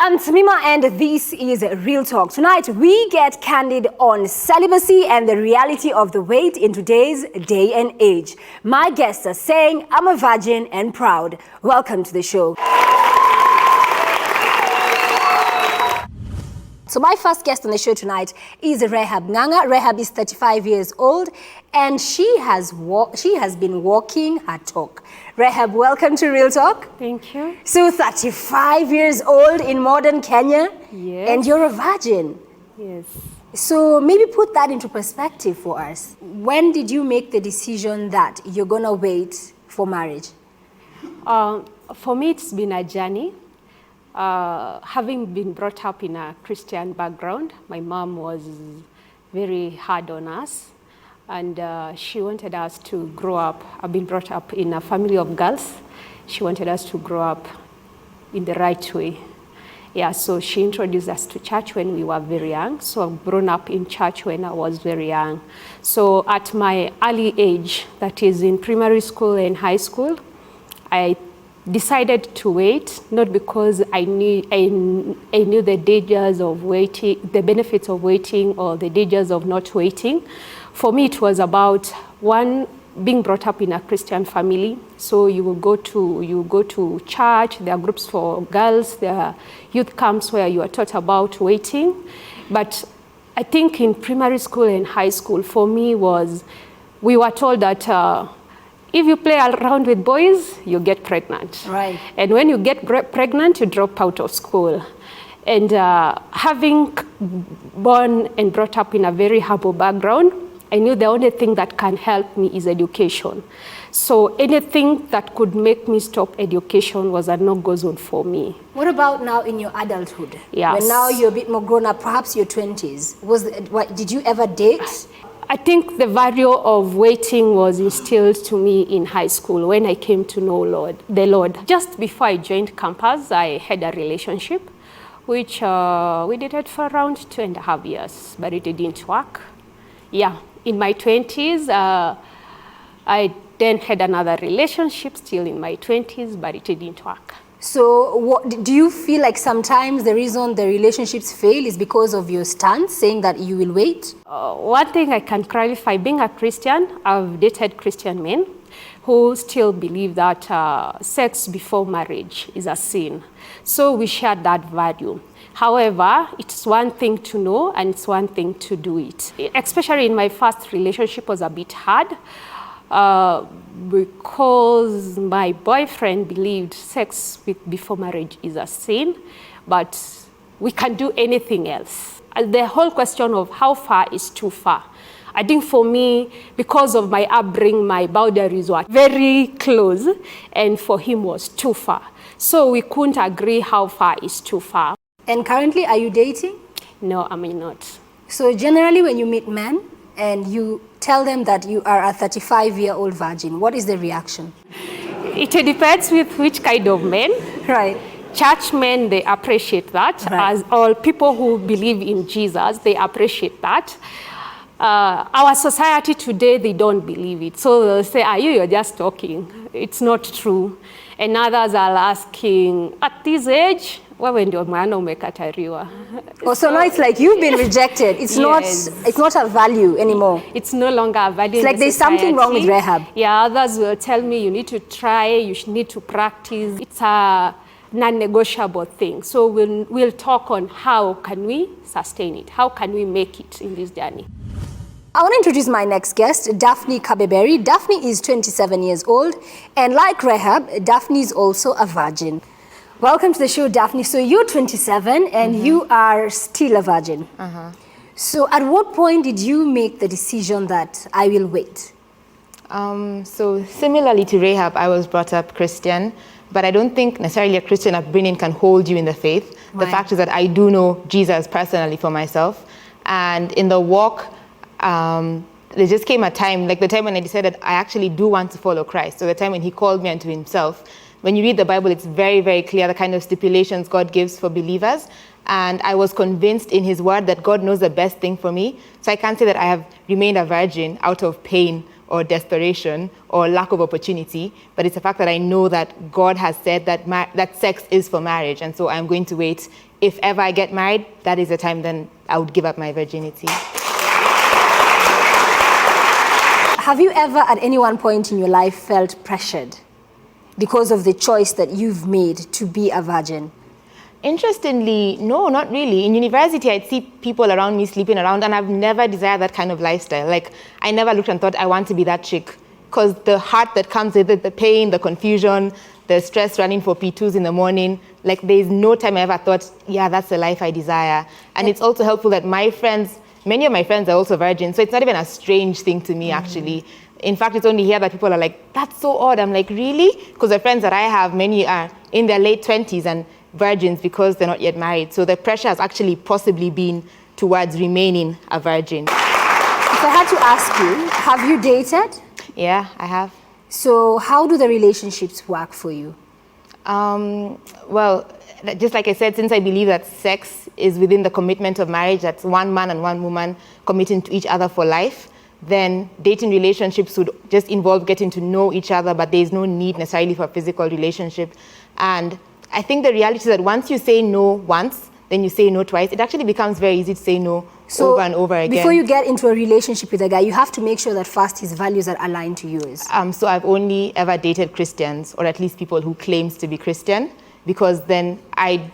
I'm Tamima and this is Real Talk. Tonight we get candid on celibacy and the reality of the wait in today's day and age. My guests are saying, I'm a virgin and proud. Welcome to the show. So my first guest on the show tonight is Rehab Nganga. Rehab is 35 years old and she has been walking her talk. Rehab, welcome to Real Talk. Thank you. So 35 years old in modern Kenya. Yes. And you're a virgin. Yes. So maybe put that into perspective for us. When did you make the decision that you're gonna wait for marriage? For me, it's been a journey. Having been brought up in a Christian background, my mom was very hard on us, and she wanted us to grow up. I've been brought up in a family of girls. She wanted us to grow up in the right way. Yeah, so she introduced us to church when we were very young. So I've grown up in church when I was very young. So at my early age, that is in primary school and high school, I decided to wait, not because I knew the dangers of waiting, the benefits of waiting or the dangers of not waiting. For me, it was about, one, being brought up in a Christian family. So you go to church, there are groups for girls, there are youth camps where you are taught about waiting. But I think in primary school and high school, for me we were told that if you play around with boys, you get pregnant. Right. And when you get pregnant, you drop out of school. And having born and brought up in a very humble background, I knew the only thing that can help me is education. So anything that could make me stop education was a no-go zone for me. What about now in your adulthood? Yes. When now you're a bit more grown up, perhaps your 20s. Did you ever date? I think the value of waiting was instilled to me in high school when I came to know the Lord. Just before I joined campus, I had a relationship, which we did it for around 2.5 years, but it didn't work. Yeah, in my 20s, I then had another relationship, still in my 20s, but it didn't work. So do you feel like sometimes the reason the relationships fail is because of your stance, saying that you will wait? One thing I can clarify, being a Christian, I've dated Christian men who still believe that sex before marriage is a sin. So we share that value. However, it's one thing to know and it's one thing to do it. Especially in my first relationship was a bit hard. Because my boyfriend believed sex before marriage is a sin, but we can do anything else. The whole question of how far is too far. I think for me, because of my upbringing, my boundaries were very close, and for him was too far. So we couldn't agree how far is too far. And currently, are you dating? No, I mean not. So generally when you meet men, and you tell them that you are a 35-year-old virgin, what is the reaction? It depends with which kind of men. Right. Church men, they appreciate that. Right. As all people who believe in Jesus, they appreciate that. Our society today, they don't believe it. So they'll say, you're just talking. It's not true. And others are asking, at this age, wewe ndio maana umekataliwa. Oh, so now it's like you've been rejected. It's Yes. it's not a value anymore. It's no longer a value. It's like there's something wrong with Rehab. Yeah, others will tell me you need to try, you need to practice. It's a non-negotiable thing. So we'll talk on how can we sustain it? How can we make it in this journey? I want to introduce my next guest, Daphne Kabeberi. Daphne is 27 years old, and like Rehab, Daphne is also a virgin. Welcome to the show, Daphne. So you're 27 and you are still a virgin. So at what point did you make the decision that I will wait? So similarly to Rehab, I was brought up Christian, but I don't think necessarily a Christian upbringing can hold you in the faith. Right. The fact is that I do know Jesus personally for myself. And in the walk, there just came a time, like the time when I decided I actually do want to follow Christ. So the time when he called me unto himself. When you read the Bible, it's very, very clear the kind of stipulations God gives for believers. And I was convinced in his word that God knows the best thing for me. So I can't say that I have remained a virgin out of pain or desperation or lack of opportunity, but it's the fact that I know that God has said that that sex is for marriage, and so I'm going to wait. If ever I get married, that is the time then I would give up my virginity. Have you ever at any one point in your life felt pressured because of the choice that you've made to be a virgin? Interestingly, no, not really. In university, I'd see people around me sleeping around, and I've never desired that kind of lifestyle. Like, I never looked and thought, I want to be that chick. Because the heart that comes with it, the pain, the confusion, the stress running for P2s in the morning, like, there's no time I ever thought, yeah, that's the life I desire. And it's also helpful that my friends, many of my friends are also virgins, so it's not even a strange thing to me, actually. In fact, it's only here that people are like, that's so odd. I'm like, really? Because the friends that I have, many are in their late 20s and virgins because they're not yet married. So the pressure has actually possibly been towards remaining a virgin. If I had to ask you, have you dated? Yeah, I have. So how do the relationships work for you? Well, just like I said, since I believe that sex is within the commitment of marriage, that's one man and one woman committing to each other for life, then dating relationships would just involve getting to know each other, but there's no need necessarily for a physical relationship. And I think the reality is that once you say no once, then you say no twice. It actually becomes very easy to say no over and over again. Before you get into a relationship with a guy, you have to make sure that first his values are aligned to yours. So I've only ever dated Christians, or at least people who claims to be Christian, because then I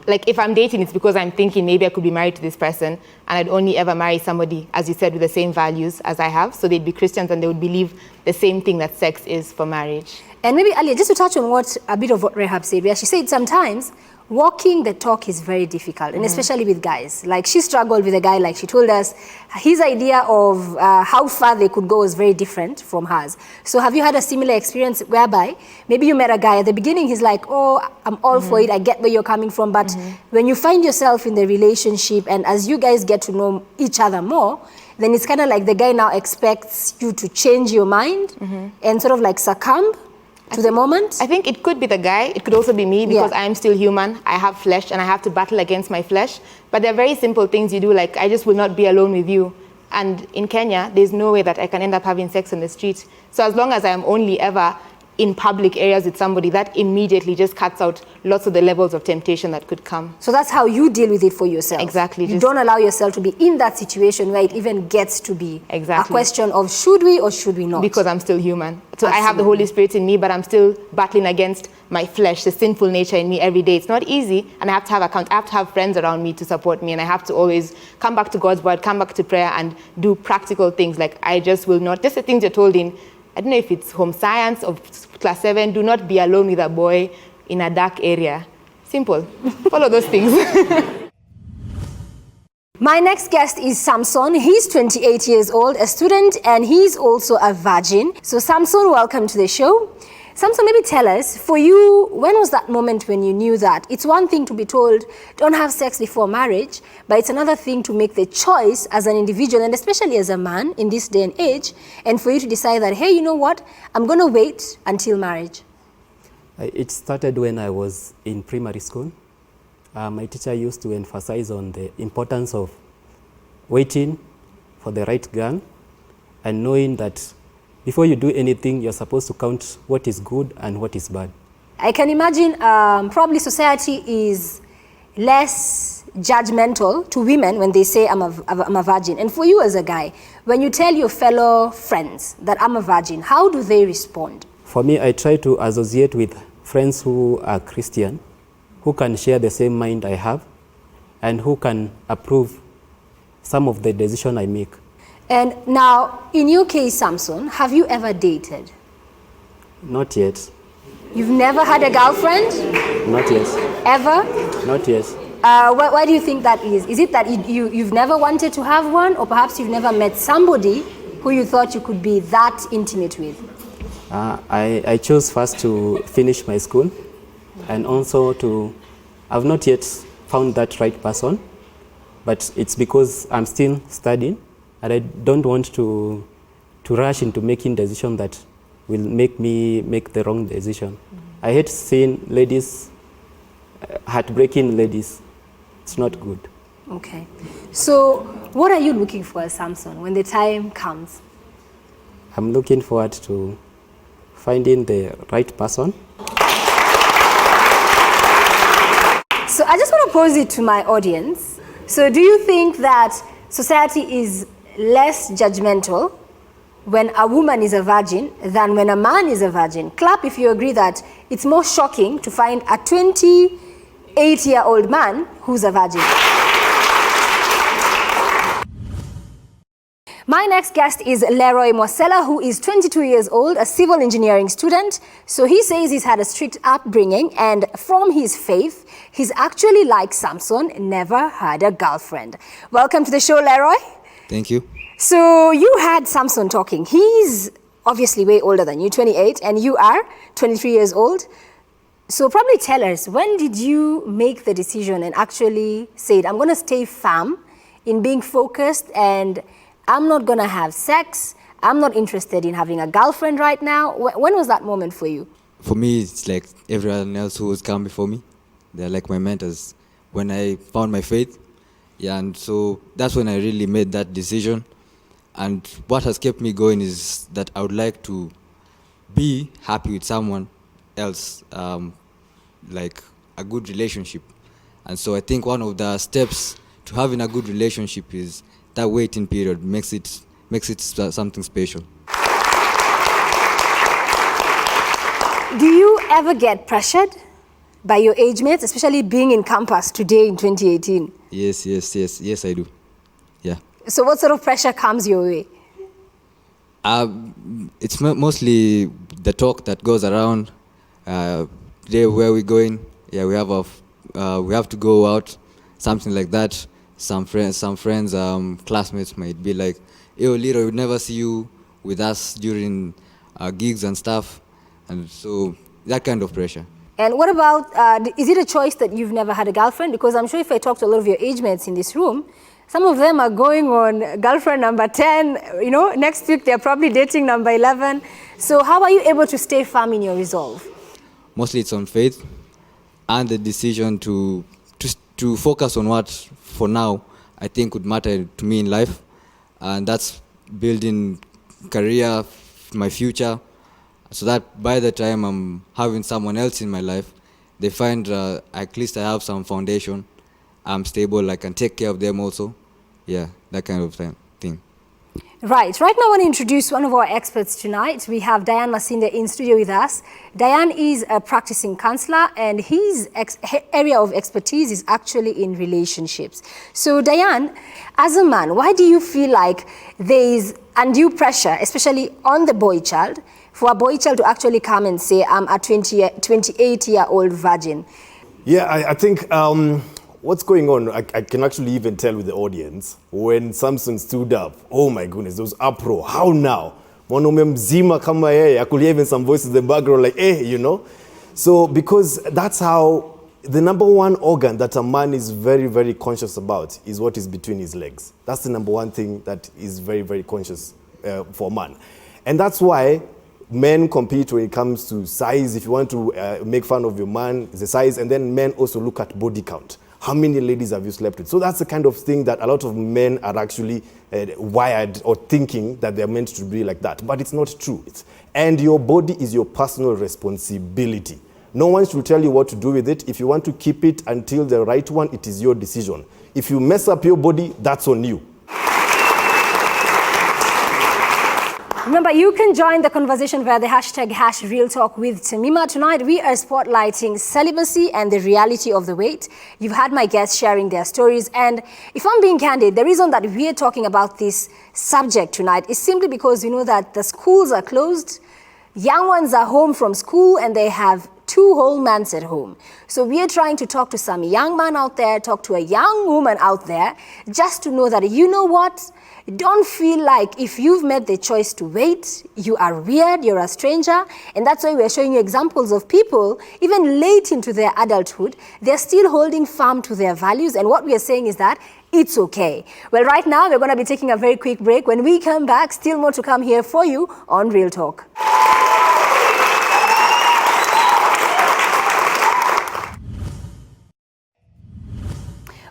like, if I'm dating, it's because I'm thinking maybe I could be married to this person, and I'd only ever marry somebody, as you said, with the same values as I have. So they'd be Christians and they would believe the same thing that sex is for marriage. And maybe, Alia, just to touch on a bit of what Rehab said, where she said sometimes walking the talk is very difficult, and especially with guys. Like, she struggled with a guy, like she told us, his idea of how far they could go was very different from hers. So have you had a similar experience whereby maybe you met a guy at the beginning, he's like, oh, I'm all for it, I get where you're coming from, but when you find yourself in the relationship and as you guys get to know each other more, then it's kind of like the guy now expects you to change your mind and sort of like succumb to the moment? I think it could be the guy. It could also be me, because I am still human. I have flesh and I have to battle against my flesh. But there are very simple things you do, like, I just will not be alone with you. And in Kenya, there's no way that I can end up having sex on the street. So as long as I am only ever in public areas with somebody, that immediately just cuts out lots of the levels of temptation that could come. So that's how you deal with it for yourself. Exactly. You don't allow yourself to be in that situation where it even gets to be a question of should we or should we not? Because I'm still human. So Absolutely. I have the Holy Spirit in me, but I'm still battling against my flesh, the sinful nature in me every day. It's not easy, and I have to have I have to have friends around me to support me, and I have to always come back to God's word, come back to prayer, and do practical things. Like, I just will not, just the things you're told in, I don't know if it's home science or class 7, do not be alone with a boy in a dark area. Simple. Follow those things. My next guest is Samson. He's 28 years old, a student, and he's also a virgin. So Samson, welcome to the show. Samson, maybe tell us, for you, when was that moment when you knew that? It's one thing to be told, don't have sex before marriage, but it's another thing to make the choice as an individual, and especially as a man in this day and age, and for you to decide that, hey, you know what, I'm going to wait until marriage. It started when I was in primary school. My teacher used to emphasize on the importance of waiting for the right gun and knowing that before you do anything, you're supposed to count what is good and what is bad. I can imagine probably society is less judgmental to women when they say I'm a virgin. And for you as a guy, when you tell your fellow friends that I'm a virgin, how do they respond? For me, I try to associate with friends who are Christian, who can share the same mind I have, and who can approve some of the decisions I make. And now, in your case, Samson, have you ever dated? Not yet. You've never had a girlfriend? Not yet. Ever? Not yet. Why do you think that is? Is it that you've never wanted to have one, or perhaps you've never met somebody who you thought you could be that intimate with? I chose first to finish my school, and also I've not yet found that right person, but it's because I'm still studying, and I don't want to rush into making decisions that will make me make the wrong decision. I hate seeing ladies, heartbreaking ladies. It's not good. Okay. So what are you looking for, Samson, when the time comes? I'm looking forward to finding the right person. So I just want to pose it to my audience. So do you think that society is less judgmental when a woman is a virgin than when a man is a virgin? Clap if you agree that it's more shocking to find a 28-year-old man who's a virgin. My next guest is Leroy Mosela, who is 22 years old, a civil engineering student. So he says he's had a strict upbringing, and from his faith, he's actually like Samson, never had a girlfriend. Welcome to the show, Leroy. Thank you. So you had Samson talking. He's obviously way older than you, 28, and you are 23 years old. So probably tell us, when did you make the decision and actually said, I'm going to stay firm in being focused and I'm not going to have sex. I'm not interested in having a girlfriend right now. When was that moment for you? For me, it's like everyone else who has come before me. They're like my mentors. When I found my faith, yeah, and so that's when I really made that decision. And what has kept me going is that I would like to be happy with someone else, like a good relationship. And so I think one of the steps to having a good relationship is that waiting period makes it something special. Do you ever get pressured by your age mates, especially being in campus today in 2018? Yes, I do. Yeah. So what sort of pressure comes your way? It's mostly the talk that goes around. Today, where we're going? Yeah, we have to go out, something like that. Some friends, classmates might be like, "Yo, Liro, we'd never see you with us during gigs and stuff," and so that kind of pressure. And what about, is it a choice that you've never had a girlfriend? Because I'm sure if I talk to a lot of your age mates in this room, some of them are going on girlfriend number 10, next week they're probably dating number 11. So how are you able to stay firm in your resolve? Mostly it's on faith and the decision to focus on what, for now, I think would matter to me in life. And that's building career, my future, so that by the time I'm having someone else in my life, they find at least I have some foundation, I'm stable, I can take care of them also. Yeah, that kind of thing. Right now I want to introduce one of our experts tonight. We have Diane Masinde in studio with us. Diane is a practicing counselor and his area of expertise is actually in relationships. So Diane, as a man, why do you feel like there is undue pressure, especially on the boy child, for a boy child to actually come and say, I'm a 28-year-old virgin? Yeah, I think what's going on, I can actually even tell with the audience, when Samson stood up, oh my goodness, there was uproar. How now? Mwanaume mzima kama yeye, I could hear even some voices in the background like, So, because that's how, the number one organ that a man is very, very conscious about is what is between his legs. That's the number one thing that is very, very conscious for a man. And that's why men compete when it comes to size. If you want to make fun of your man, it's the size. And then men also look at body count. How many ladies have you slept with? So that's the kind of thing that a lot of men are actually wired or thinking that they're meant to be like that. But it's not true. And your body is your personal responsibility. No one should tell you what to do with it. If you want to keep it until the right one, it is your decision. If you mess up your body, that's on you. Remember, you can join the conversation via the hashtag #RealTalk with Tamima. Tonight, we are spotlighting celibacy and the reality of the wait. You've had my guests sharing their stories. And if I'm being candid, the reason that we are talking about this subject tonight is simply because we know that the schools are closed, young ones are home from school, and they have 2 whole months at home. So we are trying to talk to some young man out there, talk to a young woman out there, just to know that, you know what? Don't feel like if you've made the choice to wait, you are weird, you're a stranger. And that's why we're showing you examples of people, even late into their adulthood, they're still holding firm to their values. And what we are saying is that it's okay. Well, right now, we're going to be taking a very quick break. When we come back, still more to come here for you on Real Talk.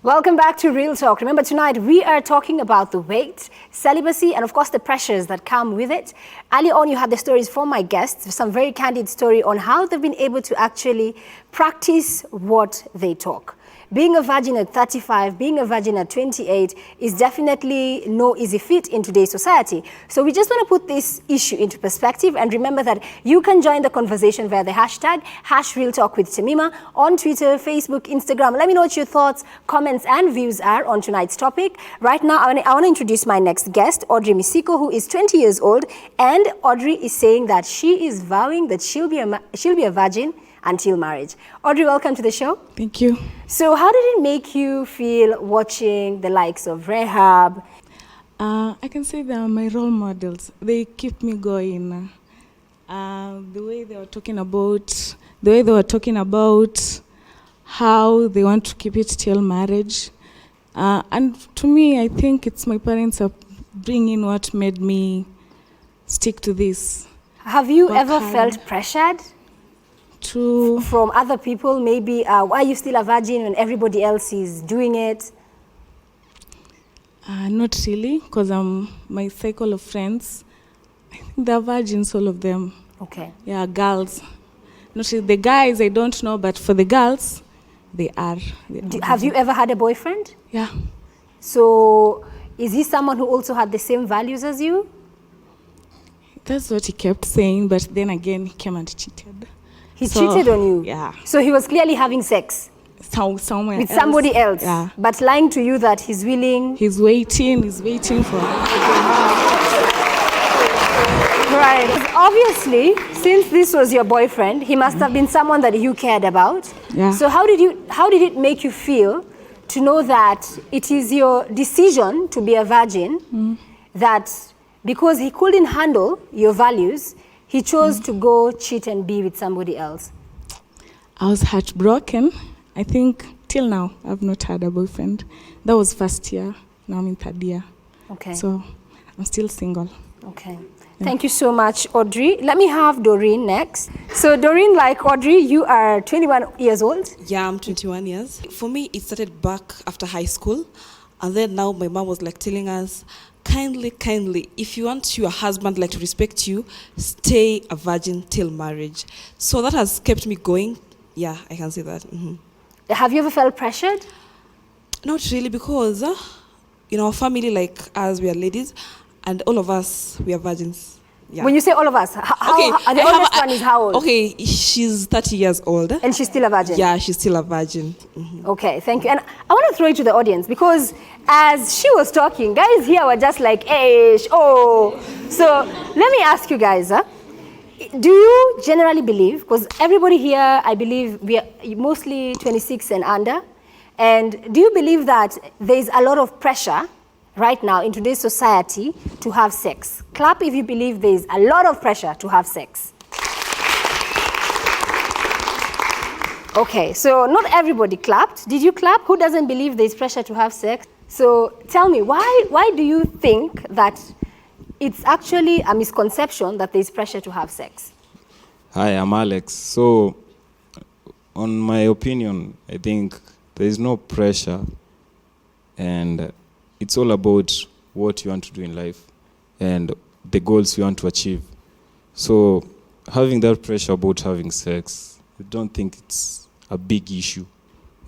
Welcome back to Real Talk. Remember, tonight we are talking about the weight, celibacy, and of course the pressures that come with it. Earlier on, you had the stories from my guests, some very candid story on how they've been able to actually practice what they talk. Being a virgin at 35, being a virgin at 28 is definitely no easy feat in today's society. So we just want to put this issue into perspective and remember that you can join the conversation via the hashtag #RealTalkWithTamima on Twitter, Facebook, Instagram. Let me know what your thoughts, comments, and views are on tonight's topic. Right now, I want to introduce my next guest, Audrey Misiko, who is 20 years old. And Audrey is saying that she is vowing that she'll be a virgin until marriage. Audrey, welcome to the show. Thank you. So how did it make you feel watching the likes of Rehab? I can say they are my role models. They keep me going. The way they were talking about how they want to keep it till marriage. And to me, I think it's my parents upbringing what made me stick to this. Have you Work ever hard. felt pressured from other people? Maybe, why are you still a virgin when everybody else is doing it? Not really, because my cycle of friends, I think they're virgins, all of them. Okay. Yeah, girls. Not really. The guys, I don't know, but for the girls, they are. Have you ever had a boyfriend? Yeah. So is he someone who also had the same values as you? That's what he kept saying, but then again, he came and cheated. He cheated on you? Yeah. So he was clearly having sex Somewhere with somebody else? Yeah. But lying to you that he's willing? He's waiting for... Right. Obviously, since this was your boyfriend, he must have been someone that you cared about. Yeah. So how did it make you feel to know that it is your decision to be a virgin, that because he couldn't handle your values, he chose to go cheat and be with somebody else? I was heartbroken. I think till now, I've not had a boyfriend. That was first year. Now I'm in third year. Okay. So I'm still single. Okay. Thank you so much, Audrey. Let me have Doreen next. So Doreen, like Audrey, you are 21 years old. Yeah, I'm 21 years. For me, it started back after high school. And then now my mom was like telling us, kindly, if you want your husband like to respect you, stay a virgin till marriage. So that has kept me going. Yeah, I can say that. Have you ever felt pressured? Not really, because in our family, like us, we are ladies, and all of us, we are virgins. Yeah. When you say all of us, the oldest one is how old? Okay, she's 30 years old. And she's still a virgin? Yeah, she's still a virgin. Okay, thank you. And I want to throw it to the audience because as she was talking, guys here were just like, oh. So let me ask you guys, do you generally believe, because everybody here, I believe, we are mostly 26 and under, and do you believe that there's a lot of pressure right now in today's society to have sex? Clap if you believe there's a lot of pressure to have sex. Okay, so not everybody clapped. Did you clap? Who doesn't believe there's pressure to have sex? So tell me, why do you think that it's actually a misconception that there's pressure to have sex? Hi, I'm Alex. So, on my opinion, I think there is no pressure, and it's all about what you want to do in life and the goals you want to achieve. So, having that pressure about having sex, I don't think it's a big issue,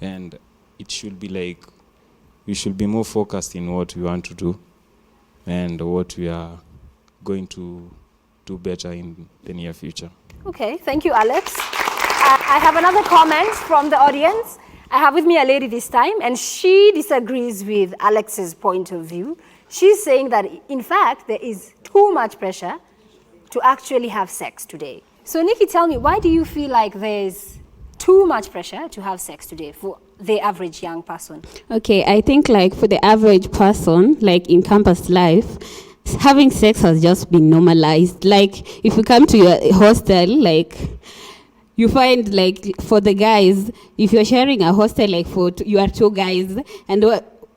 and it should be like we should be more focused in what we want to do and what we are going to do better in the near future. Okay, thank you, Alex. I have another comment from the audience. I have with me a lady this time, and she disagrees with Alex's point of view. She's saying that, in fact, there is too much pressure to actually have sex today. So, Nikki, tell me, why do you feel like there's too much pressure to have sex today for the average young person? Okay, I think like for the average person, like in campus life, having sex has just been normalized. Like if you come to your hostel, like you find like for the guys, if you're sharing a hostel, like you are two guys, and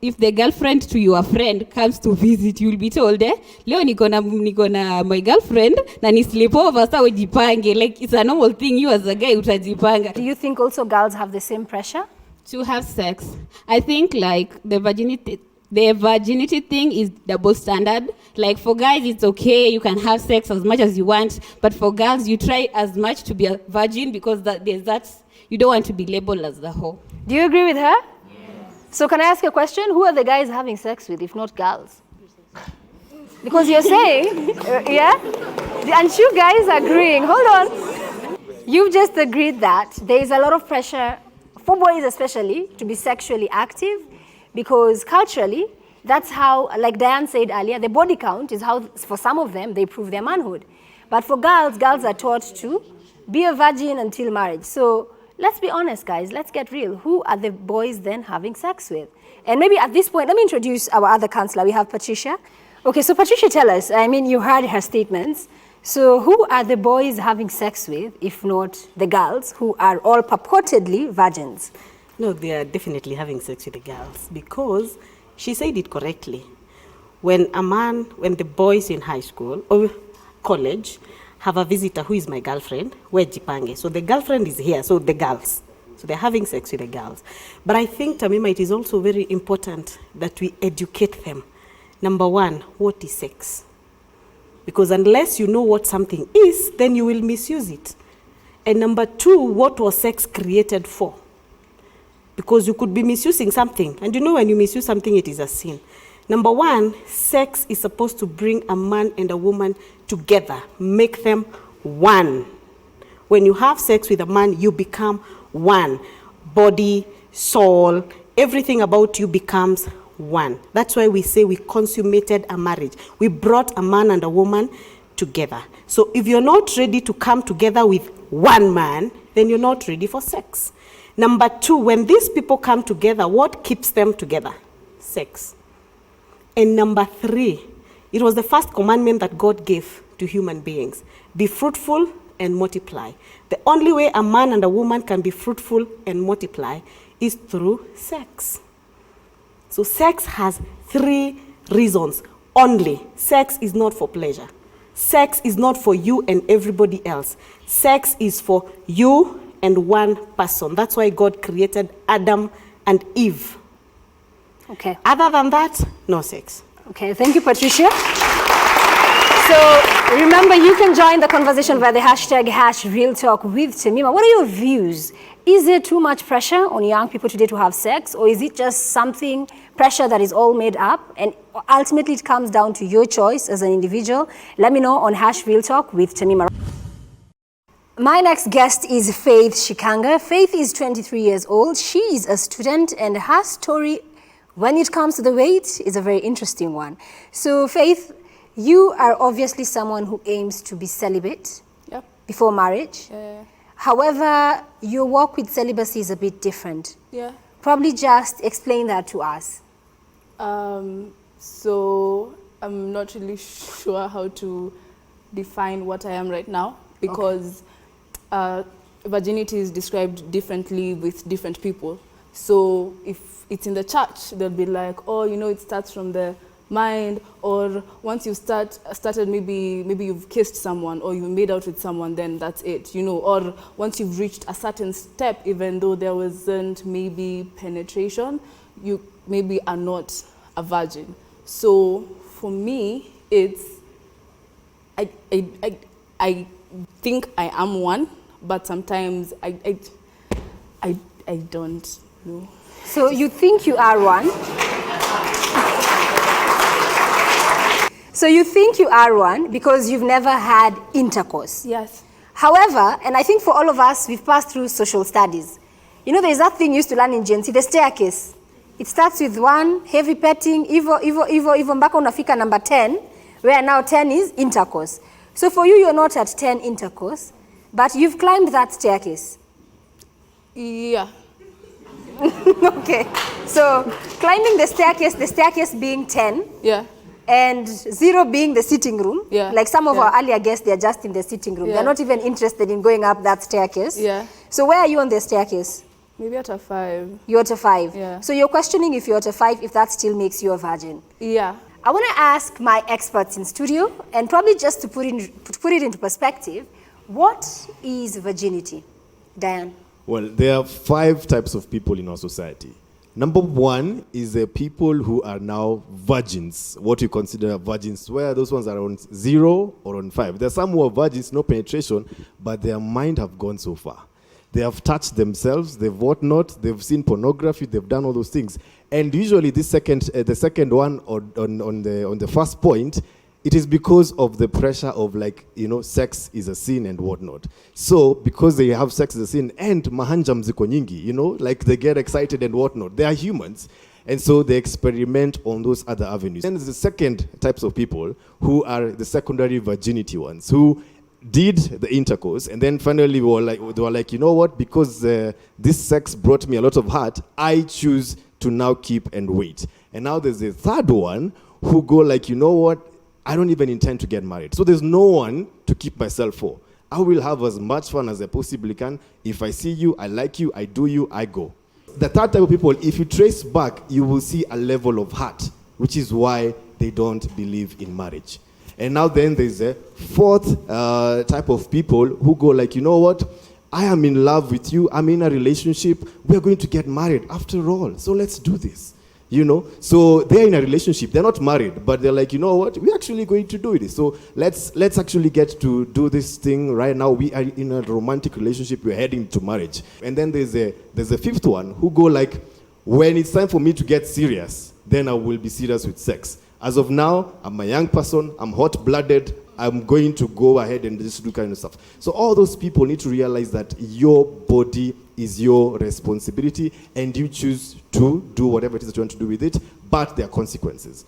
if the girlfriend to your friend comes to visit, you'll be told, leo niko na my girlfriend na ni sleepover, sa ujipange. Like it's a normal thing. You as a guy utajipanga. Do you think also girls have the same pressure? to have sex. I think like the virginity thing is double standard. Like for guys, it's okay, you can have sex as much as you want, but for girls, you try as much to be a virgin because there's that you don't want to be labeled as the whore. Do you agree with her? Yes. So can I ask you a question? Who are the guys having sex with, if not girls? Because you're saying, yeah? Aren't you guys agreeing? Hold on. You've just agreed that there is a lot of pressure, for boys especially, to be sexually active because culturally, that's how, like Diane said earlier, the body count is how, for some of them, they prove their manhood. But for girls, girls are taught to be a virgin until marriage. So let's be honest, guys. Let's get real. Who are the boys then having sex with? And maybe at this point, let me introduce our other counselor. We have Patricia. Okay, so Patricia, tell us. I mean, you heard her statements. So who are the boys having sex with, if not the girls, who are all purportedly virgins? No, they are definitely having sex with the girls because she said it correctly. When the boys in high school or college have a visitor who is my girlfriend, we're jipange. So the girlfriend is here, so the girls. So they're having sex with the girls. But I think, Tamima, it is also very important that we educate them. Number one, what is sex? Because unless you know what something is, then you will misuse it. And number two, what was sex created for? Because you could be misusing something. And you know when you misuse something, it is a sin. Number one, sex is supposed to bring a man and a woman together, make them one. When you have sex with a man, you become one. Body, soul, everything about you becomes one. That's why we say we consummated a marriage. We brought a man and a woman together. So if you're not ready to come together with one man, then you're not ready for sex. Number two, when these people come together, what keeps them together? Sex. And number three, it was the first commandment that God gave to human beings. Be fruitful and multiply. The only way a man and a woman can be fruitful and multiply is through sex. So sex has three reasons only. Sex is not for pleasure. Sex is not for you and everybody else. Sex is for you and one person. That's why God created Adam and Eve. Okay. Other than that, no sex. Okay, thank you, Patricia. So remember, you can join the conversation via the hashtag #RealTalkWithTamima. What are your views? Is there too much pressure on young people today to have sex, or is it just something, pressure that is all made up, and ultimately it comes down to your choice as an individual? Let me know on #RealTalkWithTamima. My next guest is Faith Shikanga. Faith is 23 years old. She is a student, and her story, when it comes to the weight, is a very interesting one. So Faith, you are obviously someone who aims to be celibate before marriage. Yeah. However, your walk with celibacy is a bit different. Yeah. Probably just explain that to us. So I'm not really sure how to define what I am right now because virginity is described differently with different people. So if it's in the church, they'll be like, oh, you know, it starts from the mind, or once you started maybe you've kissed someone or you made out with someone, then that's it, you know, or once you've reached a certain step, even though there wasn't maybe penetration, you maybe are not a virgin. So for me, it's I think I am one, but sometimes I don't know. So you think you are one? So you think you are one because you've never had intercourse? Yes. However, and I think for all of us, we've passed through social studies. You know, there's that thing you used to learn in Gen Z, the staircase. It starts with 1, heavy petting, Ivo, mpaka unafika number 10, where now 10 is intercourse. So for you, you're not at 10 intercourse, but you've climbed that staircase. Yeah. Okay. So climbing the staircase being 10. Yeah. And 0 being the sitting room. Yeah. Like some of our earlier guests, they're just in the sitting room. Yeah. They're not even interested in going up that staircase. Yeah. So where are you on the staircase? Maybe at a 5. You're at a 5. Yeah. So you're questioning if you're at a 5, if that still makes you a virgin. Yeah. I want to ask my experts in studio, and probably just to put it into perspective, what is virginity? Diane? Well, there are 5 types of people in our society. Number 1 is the people who are now virgins, what you consider virgins, where those ones are on 0 or on 5. There are some who are virgins, no penetration, but their mind have gone so far. They have touched themselves, they've whatnot, they've seen pornography, they've done all those things. And usually the second one on the first point, it is because of the pressure of sex is a sin and whatnot. So because they have sex as a sin and mahanjam ziko nyingi, they get excited and whatnot. They are humans. And so they experiment on those other avenues. And there's the second types of people who are the secondary virginity ones, who did the intercourse and then finally they were like, you know what, because this sex brought me a lot of hurt, I choose to now keep and wait. And now there's the third one who go like, you know what, I don't even intend to get married. So there's no one to keep myself for. I will have as much fun as I possibly can. If I see you, I like you, I do you, I go. The third type of people, if you trace back, you will see a level of hurt, which is why they don't believe in marriage. And now then there's a fourth type of people who go like, you know what, I am in love with you, I'm in a relationship, we're going to get married after all, so let's do this. So they're in a relationship, they're not married, but they're like, you know what, we're actually going to do it. So let's actually get to do this thing right now. We are in a romantic relationship, we're heading to marriage. And then there's a fifth one who go like, when it's time for me to get serious, then I will be serious with sex. As of now, I'm a young person, I'm hot-blooded, I'm going to go ahead and just do kind of stuff. So all those people need to realize that your body is your responsibility and you choose to do whatever it is that you want to do with it, but there are consequences.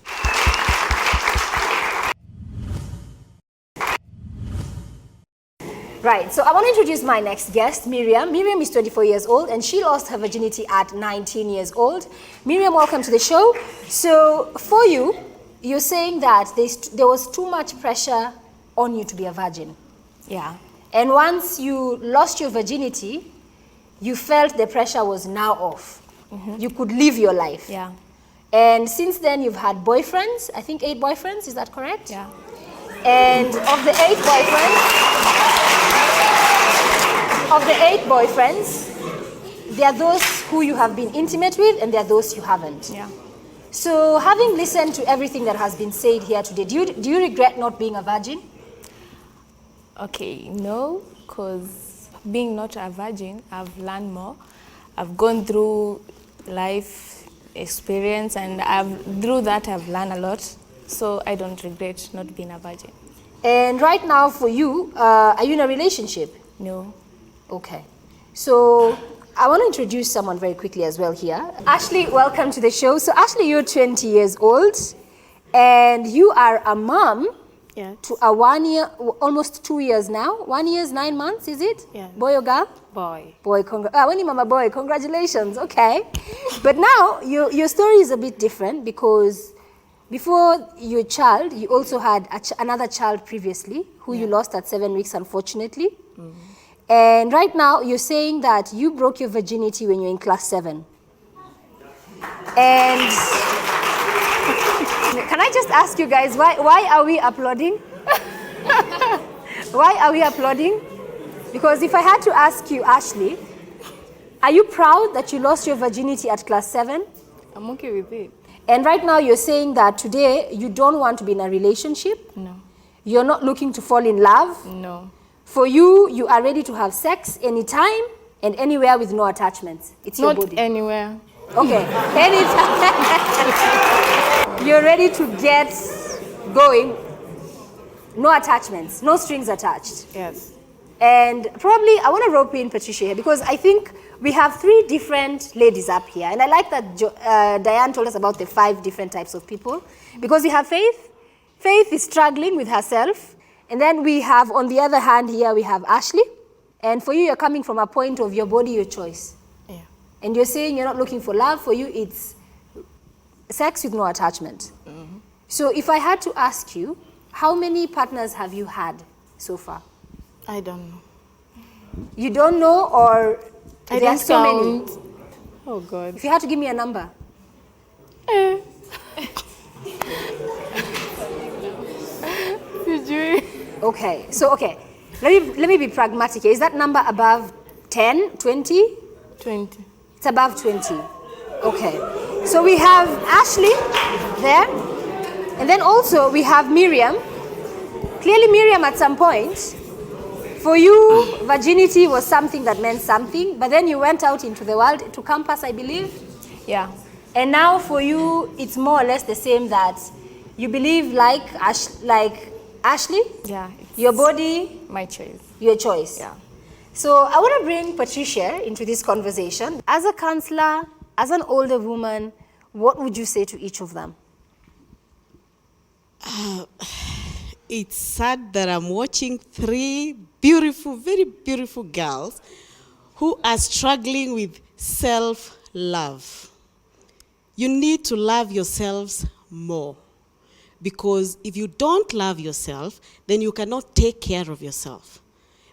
Right, so I want to introduce my next guest, Miriam. Miriam is 24 years old and she lost her virginity at 19 years old. Miriam, welcome to the show. So for you, you're saying that there was too much pressure on you to be a virgin. Yeah. And once you lost your virginity, you felt the pressure was now off. Mm-hmm. You could live your life. Yeah. And since then, you've had boyfriends, I think 8 boyfriends, is that correct? Yeah. And of the 8 boyfriends, there are those who you have been intimate with and there are those you haven't. Yeah. So having listened to everything that has been said here today, do you regret not being a virgin? Okay, no, because being not a virgin, I've learned more. I've gone through life experience and through that I've learned a lot. So I don't regret not being a virgin. And right now for you, are you in a relationship? No. Okay. So I want to introduce someone very quickly as well here. Ashley, welcome to the show. So Ashley, you're 20 years old and you are a mom to a 1 year, almost 2 years now. 1 year, 9 months, is it? Yeah. Boy or girl? Boy. Boy, when you mama boy, congratulations, okay. But now your story is a bit different because before your child, you also had another child previously who you lost at 7 weeks, unfortunately. Mm-hmm. And right now, you're saying that you broke your virginity when you're in class 7. And can I just ask you guys, why are we applauding? Why are we applauding? Because if I had to ask you, Ashley, are you proud that you lost your virginity at class 7? I'm okay with it. And right now, you're saying that today, you don't want to be in a relationship? No. You're not looking to fall in love? No. For you, you are ready to have sex anytime and anywhere with no attachments. It's your body. Not anywhere. Okay, anytime. You're ready to get going. No attachments, no strings attached. Yes. And probably, I want to rope in Patricia here because I think we have 3 different ladies up here. And I like that Diane told us about the 5 different types of people. Because we have Faith. Faith is struggling with herself. And then we have, on the other hand here, we have Ashley. And for you, you're coming from a point of your body, your choice. Yeah. And you're saying you're not looking for love. For you, it's sex with no attachment. Mm-hmm. So if I had to ask you, how many partners have you had so far? I don't know. You don't know, or I there are don't so count. many? Oh, God. If you had to give me a number. Okay, so let me be pragmatic here. Is that number above 10, 20? 20. It's above 20. Okay. So we have Ashley there. And then also we have Miriam. Clearly Miriam at some point, for you, virginity was something that meant something, but then you went out into the world, to campus, I believe. Yeah. And now for you, it's more or less the same, that you believe like Ashley? Yeah. Your body, My choice. your choice. Yeah. So I want to bring Patricia into this conversation. As a counselor, as an older woman, what would you say to each of them? It's sad that I'm watching 3 beautiful, very beautiful girls who are struggling with self-love. You need to love yourselves more, because if you don't love yourself, then you cannot take care of yourself.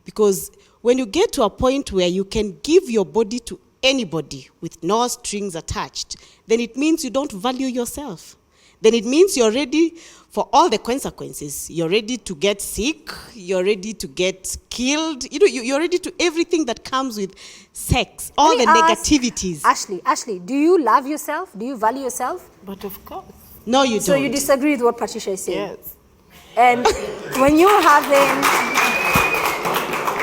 Because when you get to a point where you can give your body to anybody with no strings attached, then it means you don't value yourself. Then it means you're ready for all the consequences. You're ready to get sick. You're ready to get killed. You know, you're ready to everything that comes with sex, all the negativities. Ashley, do you love yourself? Do you value yourself? But of course. No, you So don't. you disagree with what Patricia is saying? Yes. And when you're having...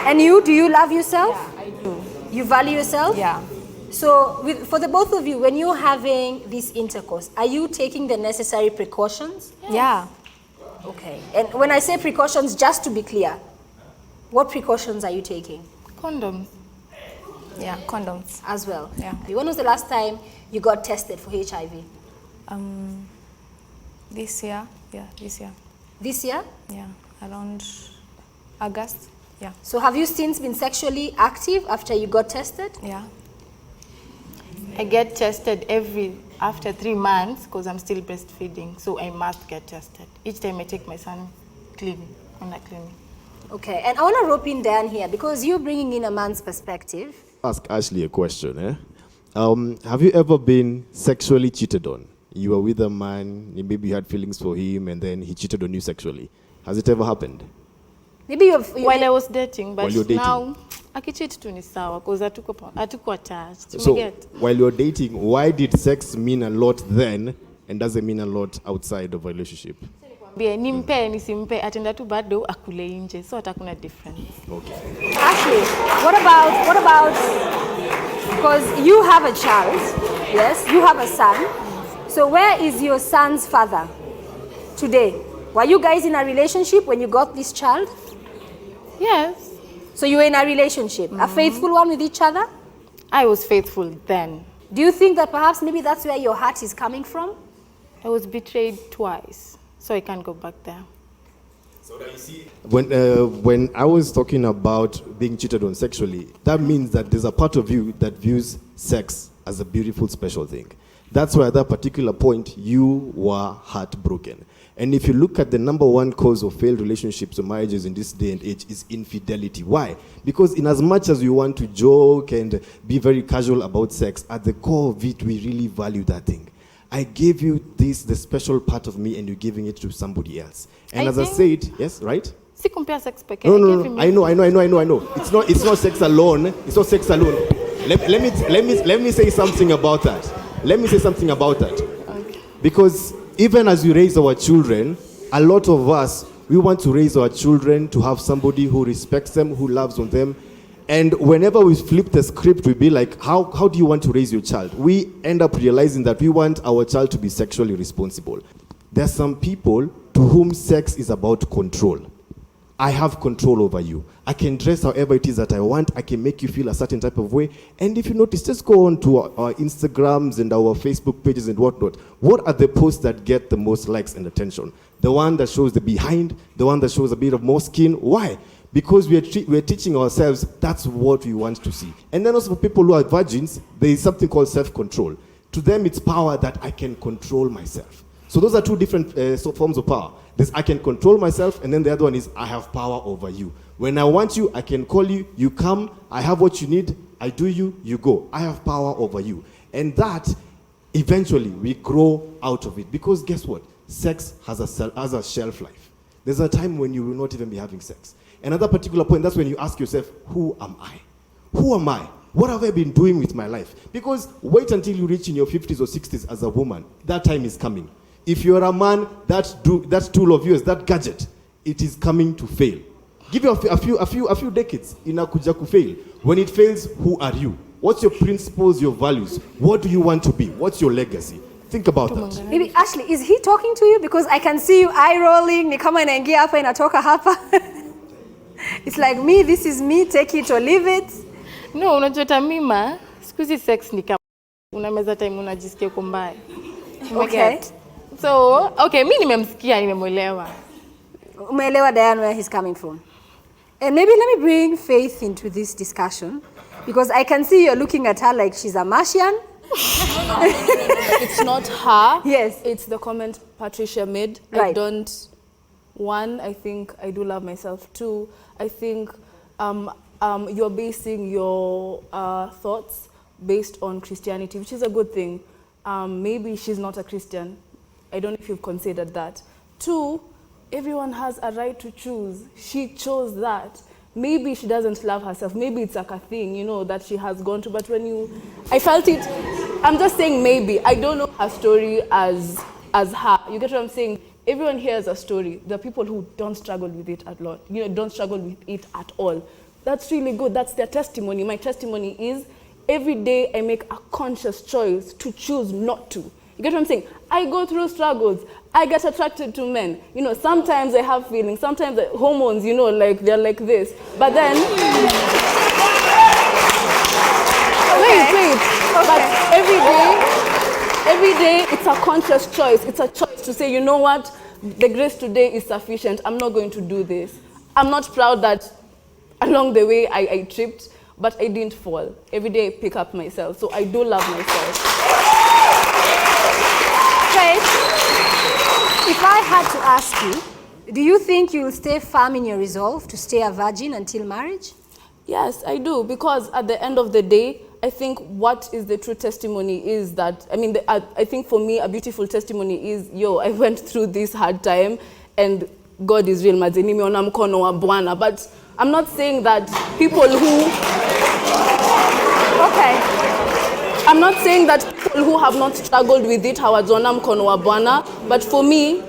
And you, do you love yourself? Yeah, I do. You value yourself? Yeah. So for the both of you, when you're having this intercourse, are you taking the necessary precautions? Yeah. Okay. And when I say precautions, just to be clear, what precautions are you taking? Condoms. Yeah, condoms. As well? Yeah. When was the last time you got tested for HIV? This year. Yeah, this year. This year? Yeah, around August. Yeah. So have you since been sexually active after you got tested? Yeah. I get tested after 3 months because I'm still breastfeeding, so I must get tested. Each time I take my son cleaning, on a cleaning. Okay, and I want to rope in Dan here because you're bringing in a man's perspective. Ask Ashley a question. Have you ever been sexually cheated on? You were with a man, maybe you had feelings for him, and then he cheated on you sexually. Has it ever happened? Maybe while I was dating, but While you're dating. now akicheat tu ni sawa because hatuko attached. So, Umeget? while you're dating, why did sex mean a lot then and doesn't mean a lot outside of a relationship? Bie nimpe nisimpe atenda tu bado akule nje, so hatakuna difference. Okay. Ashley, what about, because you have a child, yes, you have a son. So where is your son's father today? Were you guys in a relationship when you got this child? Yes. So you were in a relationship, a faithful one with each other? I was faithful then. Do you think that perhaps maybe that's where your heart is coming from? I was betrayed twice, so I can't go back there. So that you see, when I was talking about being cheated on sexually, that means that there's a part of you that views sex as a beautiful, special thing. That's why at that particular point, you were heartbroken. And if you look at the number one cause of failed relationships or marriages in this day and age is infidelity. Why? Because in as much as we want to joke and be very casual about sex, at the core of it, we really value that thing. I gave you this, the special part of me, and you're giving it to somebody else. And as I said, yes, right? Si compare sex peke. No. I know. It's not sex alone. It's not sex alone. Let me say something about that. Okay. Because even as we raise our children, a lot of us, we want to raise our children to have somebody who respects them, who loves on them. And whenever we flip the script, we be like, how do you want to raise your child? We end up realizing that we want our child to be sexually responsible. There are some people to whom sex is about control. I have control over you. I can dress however it is that I want. I can make you feel a certain type of way. And if you notice, just go on to our Instagrams and our Facebook pages and whatnot. What are the posts that get the most likes and attention? The one that shows the behind, the one that shows a bit of more skin. Why? Because we're teaching ourselves that's what we want to see. And then also for people who are virgins, there is something called self-control. To them, it's power that I can control myself. So those are two different forms of power. There's I can control myself, and then the other one is I have power over you. When I want you, I can call you, you come, I have what you need, I do you, you go. I have power over you. And that, eventually, we grow out of it. Because guess what? Sex has a shelf life. There's a time when you will not even be having sex. Another particular point, that's when you ask yourself, who am I? who am I? What have I been doing with my life? Because wait until you reach in your 50s or 60s as a woman. That time is coming. If you're a man, that tool of yours, that gadget, it is coming to fail. Give you a few decades, inakuja ku fail. When it fails, who are you? What's your principles, your values? What do you want to be? What's your legacy? Think about that. Maybe Ashley, is he talking to you? Because I can see you eye rolling. Ni kama inaingia hapa inatoka hapa. It's like me, this is me, take it or leave it. No, unajua Tamima, siku hizi sex ni kama unameza time unajisikia uko mbaya. Okay. So, okay, mimi nimemsikia, nimemuelewa. Umeelewa Diane where he's coming from. And maybe let me bring Faith into this discussion because I can see you're looking at her like she's a Martian. It's not her. Yes. It's the comment Patricia made. Right. I think I do love myself. 2, I think you're basing your thoughts based on Christianity, which is a good thing. Maybe she's not a Christian. I don't know if you've considered that. 2, everyone has a right to choose. She chose that. Maybe she doesn't love herself. Maybe it's like a thing, you know, that she has gone to. But I felt it. I'm just saying maybe. I don't know her story as her. You get what I'm saying? Everyone here has a story. There are people who don't struggle with it a lot. You know, don't struggle with it at all. That's really good. That's their testimony. My testimony is every day I make a conscious choice to choose not to. You get what I'm saying? I go through struggles. I get attracted to men. You know, sometimes I have feelings. Sometimes hormones, you know, like they're like this. But then, wait. But every day it's a conscious choice. It's a choice to say, you know what? The grace today is sufficient. I'm not going to do this. I'm not proud that along the way I tripped, but I didn't fall. Every day I pick up myself. So I do love myself. If I had to ask you, do you think you'll stay firm in your resolve to stay a virgin until marriage? Yes, I do, because at the end of the day, I think what is the true testimony is that, I think for me, a beautiful testimony is, I went through this hard time and God is real, mazeni nimeona mkono wa Bwana. But I'm not saying that people who... I'm not saying that people who have not struggled with it hawajona mkono wa Bwana, but for me,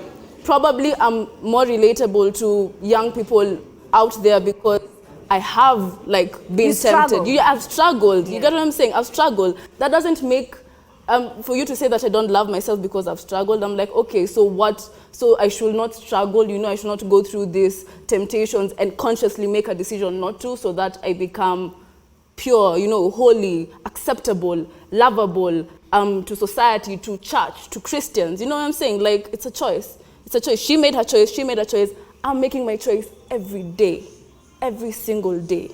probably I'm more relatable to young people out there because I have been tempted. I've struggled. You get what I'm saying? I've struggled. That doesn't make for you to say that I don't love myself because I've struggled. I'm like, okay, so what? So I should not struggle. I should not go through these temptations and consciously make a decision not to, so that I become pure, holy, acceptable, lovable to society, to church, to Christians. You know what I'm saying? It's a choice. It's a choice. She made her choice. She made her choice. I'm making my choice every day, every single day.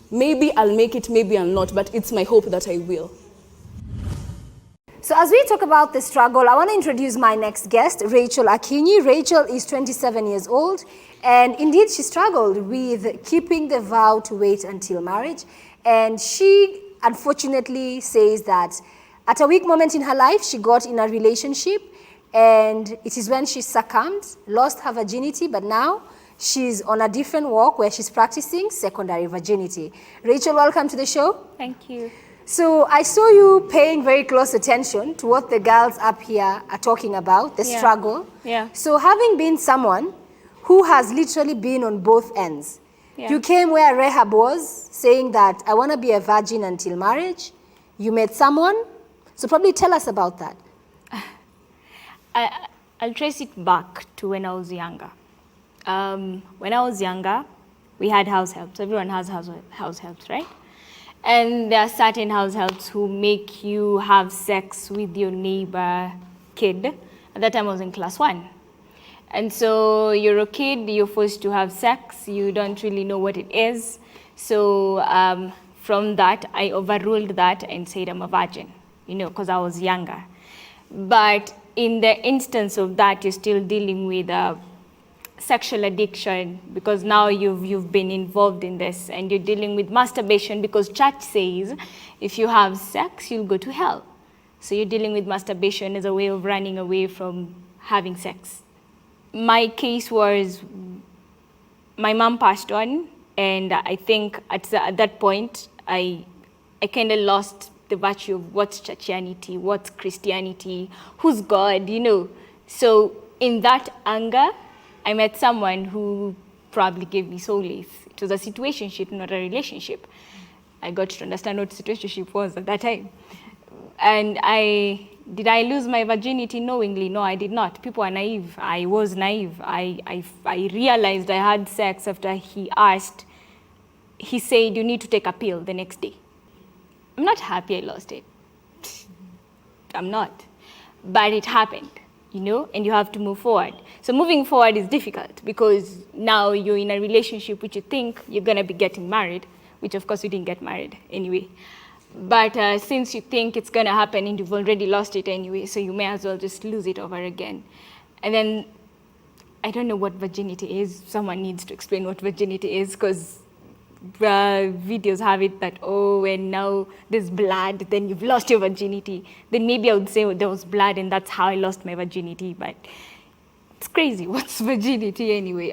Maybe I'll make it, maybe I'll not, but it's my hope that I will. So as we talk about the struggle, I want to introduce my next guest, Rachel Akinyi. Rachel is 27 years old, and indeed she struggled with keeping the vow to wait until marriage. And she unfortunately says that at a weak moment in her life, she got in a relationship, and it is when she succumbed, lost her virginity, but now she's on a different walk where she's practicing secondary virginity. Rachel, welcome to the show. Thank you. So I saw you paying very close attention to what the girls up here are talking about, the struggle. Yeah. So having been someone who has literally been on both ends, you came where Rahab was, saying that I want to be a virgin until marriage. You met someone. So probably tell us about that. I'll trace it back to when I was younger. When I was younger, we had house helps. Everyone has house helps, right? And there are certain house helps who make you have sex with your neighbor kid. At that time, I was in class 1. And so you're a kid, you're forced to have sex, you don't really know what it is. So from that, I overruled that and said I'm a virgin, because I was younger. But in the instance of that, you're still dealing with sexual addiction, because now you've been involved in this, and you're dealing with masturbation because church says if you have sex, you'll go to hell. So you're dealing with masturbation as a way of running away from having sex. My case was my mom passed on, and I think at that point, I kind of lost the virtue of what's churchianity, what's Christianity, who's God, you know. So in that anger, I met someone who probably gave me solace. It was a situationship, not a relationship. I got to understand what situationship was at that time. And did I lose my virginity knowingly? No, I did not. People are naive. I was naive. I realized I had sex after he said, you need to take a pill the next day. I'm not happy I lost it. I'm not. But it happened, you know, and you have to move forward. So moving forward is difficult because now you're in a relationship which you think you're going to be getting married, which of course we didn't get married anyway. But since you think it's going to happen and you've already lost it anyway, so you may as well just lose it over again. And then I don't know what virginity is. Someone needs to explain what virginity is because videos have it that, oh, and now there's blood, then you've lost your virginity. Then maybe I would say there was blood and that's how I lost my virginity. But it's crazy. What's virginity anyway?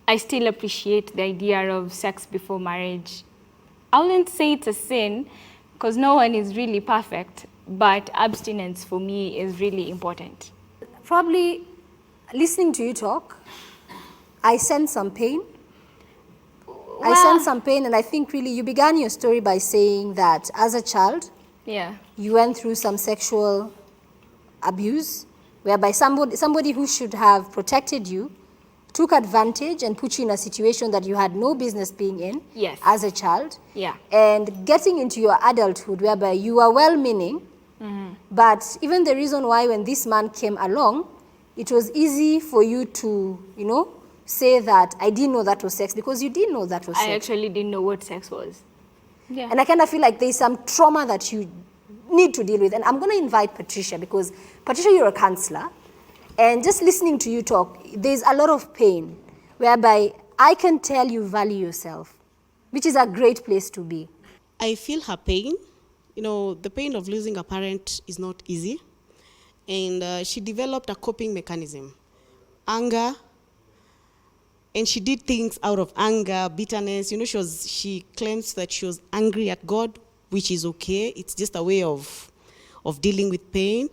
I still appreciate the idea of sex before marriage. I wouldn't say it's a sin because no one is really perfect, but abstinence for me is really important. Probably listening to you talk, I sense some pain. I sense some pain, and I think really you began your story by saying that as a child, you went through some sexual abuse, whereby somebody who should have protected you took advantage and put you in a situation that you had no business being in as a child. And getting into your adulthood, whereby you are well-meaning, but even the reason why when this man came along, it was easy for you to, you know, say that I didn't know that was sex because you didn't know that was sex. I actually didn't know what sex was. And I kind of feel like there's some trauma that you need to deal with. And I'm going to invite Patricia because, Patricia, you're a counselor. And just listening to you talk, there's a lot of pain whereby I can tell you value yourself, which is a great place to be. I feel her pain. You know, the pain of losing a parent is not easy. And she developed a coping mechanism, anger. And she did things out of anger, bitterness. You know, she claims that she was angry at God, which is okay. It's just a way of dealing with pain.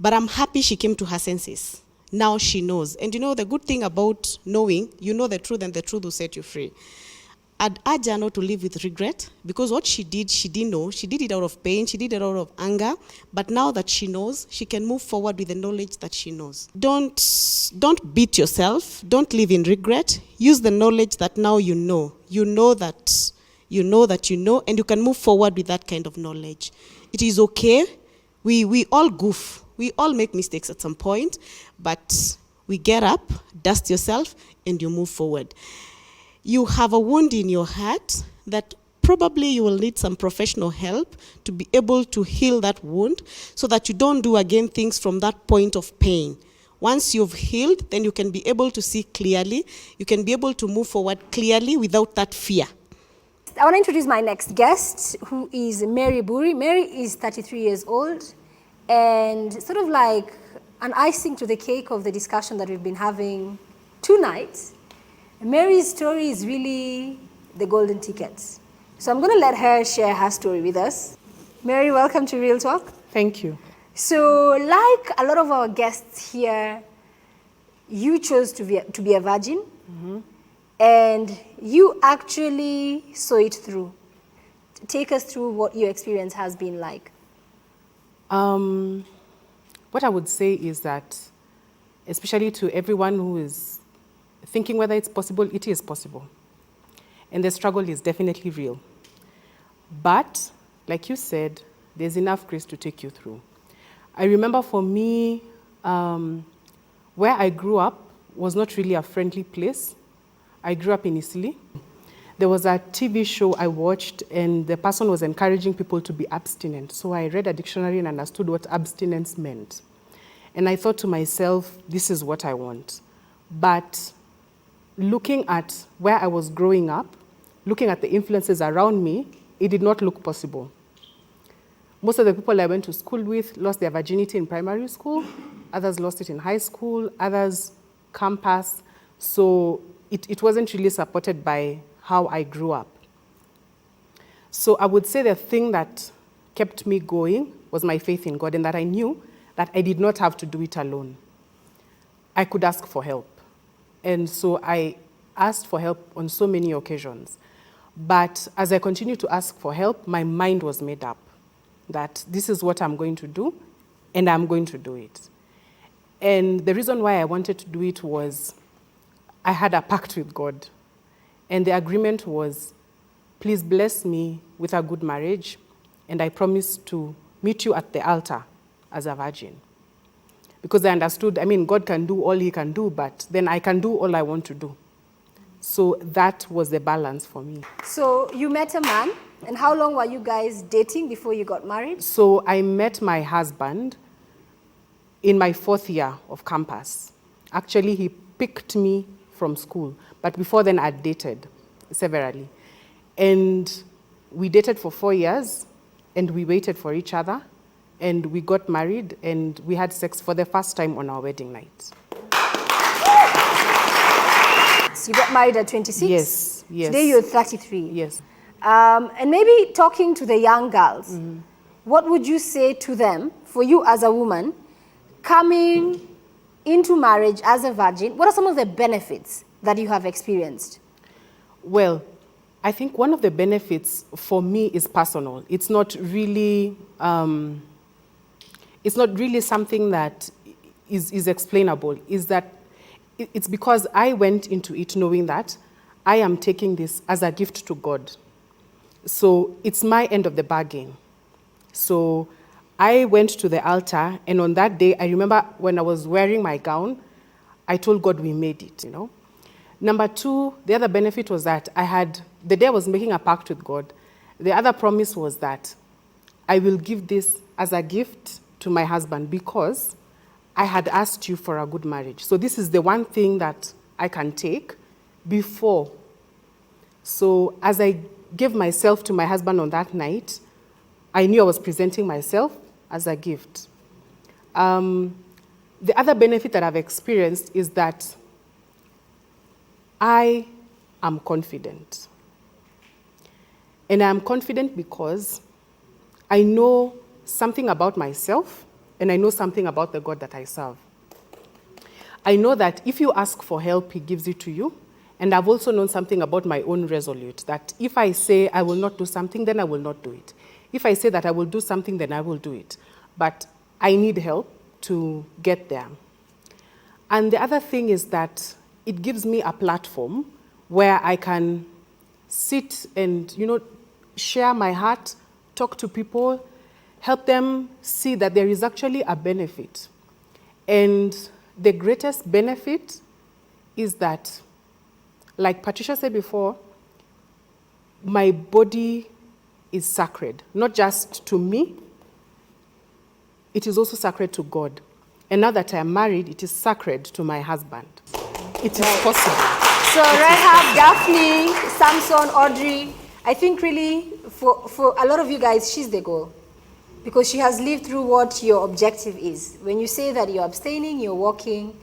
But I'm happy she came to her senses. Now she knows. And you know, the good thing about knowing, you know the truth and the truth will set you free. I'd urge her not to live with regret because what she didn't know. She did it out of pain. She did it out of anger. But now that she knows, she can move forward with the knowledge that she knows. Don't beat yourself. Don't live in regret. Use the knowledge that now you know. You know that you know, and you can move forward with that kind of knowledge. It is okay. We all goof. We all make mistakes at some point, but we get up, dust yourself, and you move forward. You have a wound in your heart that probably you will need some professional help to be able to heal that wound so that you don't do again things from that point of pain. Once you've healed, then you can be able to see clearly. You can be able to move forward clearly without that fear. I want to introduce my next guest, who is Mary Buri. Mary is 33 years old, and sort of like an icing to the cake of the discussion that we've been having tonight, Mary's story is really the golden ticket. So I'm going to let her share her story with us. Mary, welcome to Real Talk. Thank you. So like a lot of our guests here, you chose to be a virgin, and you actually saw it through. Take us through what your experience has been like. What I would say is that, especially to everyone who is thinking whether it's possible, it is possible. And the struggle is definitely real. But, like you said, there's enough grace to take you through. I remember for me, where I grew up was not really a friendly place. I grew up in Isili. There was a TV show I watched, and the person was encouraging people to be abstinent. So I read a dictionary and understood what abstinence meant. And I thought to myself, this is what I want. But looking at where I was growing up, looking at the influences around me, it did not look possible. Most of the people I went to school with lost their virginity in primary school. Others lost it in high school. Others campus. So it wasn't really supported by how I grew up. So I would say the thing that kept me going was my faith in God, and that I knew that I did not have to do it alone. I could ask for help. And so I asked for help on so many occasions. But as I continued to ask for help, my mind was made up that this is what I'm going to do, and I'm going to do it. And the reason why I wanted to do it was I had a pact with God. And the agreement was, please bless me with a good marriage, and I promise to meet you at the altar as a virgin. Because I understood, God can do all he can do, but then I can do all I want to do. So that was the balance for me. So you met a man, and how long were you guys dating before you got married? So I met my husband in my 4th year of campus. Actually, he picked me from school, but before then I'd dated severally. And we dated for 4 years, and we waited for each other, and we got married, and we had sex for the first time on our wedding night. So you got married at 26? Yes. Today you're 33. Yes. And maybe talking to the young girls, what would you say to them, for you as a woman, coming into marriage as a virgin? What are some of the benefits that you have experienced? Well, I think one of the benefits for me is personal. It's not really something that is explainable. Is that it's because I went into it knowing that I am taking this as a gift to God. So it's my end of the bargain. So I went to the altar, and on that day, I remember when I was wearing my gown, I told God we made it, Number 2, the other benefit was that the day I was making a pact with God, the other promise was that I will give this as a gift to my husband because I had asked you for a good marriage. So this is the one thing that I can take before. So as I gave myself to my husband on that night, I knew I was presenting myself as a gift. The other benefit that I've experienced is that I am confident. And I am confident because I know something about myself, and I know something about the God that I serve. I know that if you ask for help, he gives it to you. And I've also known something about my own resolute, that if I say I will not do something, then I will not do it. If I say that I will do something, then I will do it. But I need help to get there. And the other thing is that it gives me a platform where I can sit and, share my heart, talk to people, help them see that there is actually a benefit. And the greatest benefit is that, like Patricia said before, my body is sacred, not just to me, it is also sacred to God. And now that I am married, it is sacred to my husband. It is possible. So Rahab, Daphne, Samson, Audrey, I think really for a lot of you guys, she's the goal. Because she has lived through what your objective is. When you say that you're abstaining, you're walking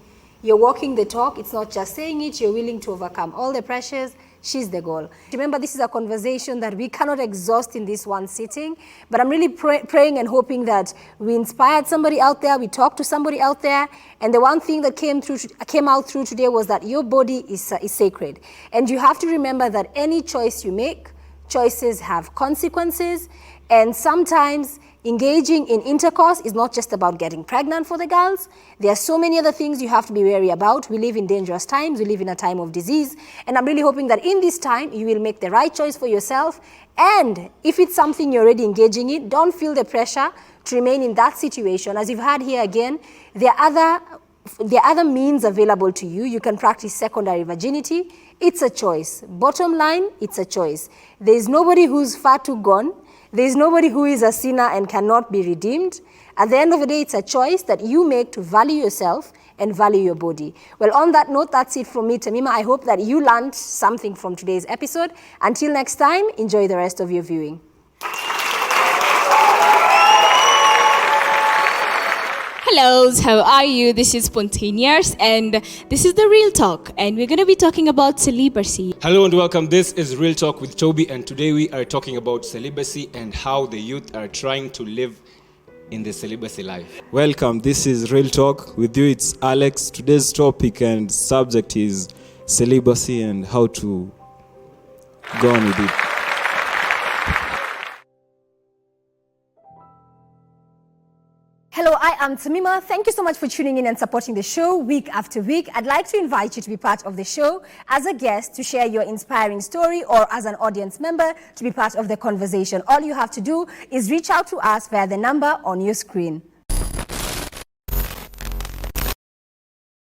the talk. It's not just saying it, you're willing to overcome all the pressures. She's the goal. Remember, this is a conversation that we cannot exhaust in this one sitting, but I'm really praying and hoping that we inspired somebody out there, we talked to somebody out there, and the one thing that came out through today was that your body is sacred. And you have to remember that any choice you make, choices have consequences, and sometimes engaging in intercourse is not just about getting pregnant for the girls. There are so many other things you have to be wary about. We live in dangerous times. We live in a time of disease. And I'm really hoping that in this time, you will make the right choice for yourself. And if it's something you're already engaging in, don't feel the pressure to remain in that situation. As you've heard here again, there are other means available to you. You can practice secondary virginity. It's a choice. Bottom line, it's a choice. There is nobody who's far too gone. There is nobody who is a sinner and cannot be redeemed. At the end of the day, it's a choice that you make to value yourself and value your body. Well, on that note, that's it from me, Tamima. I hope that you learned something from today's episode. Until next time, enjoy the rest of your viewing. Hello, how are you? This is Spontaneous, and this is the Real Talk, and we're going to be talking about celibacy. Hello and welcome. This is Real Talk with Toby, and today we are talking about celibacy and how the youth are trying to live in the celibacy life. Welcome, this is Real Talk. With you, it's Alex. Today's topic and subject is celibacy and how to go on with it. Hello, I am Tamima. Thank you so much for tuning in and supporting the show week after week. I'd like to invite you to be part of the show as a guest to share your inspiring story, or as an audience member to be part of the conversation. All you have to do is reach out to us via the number on your screen.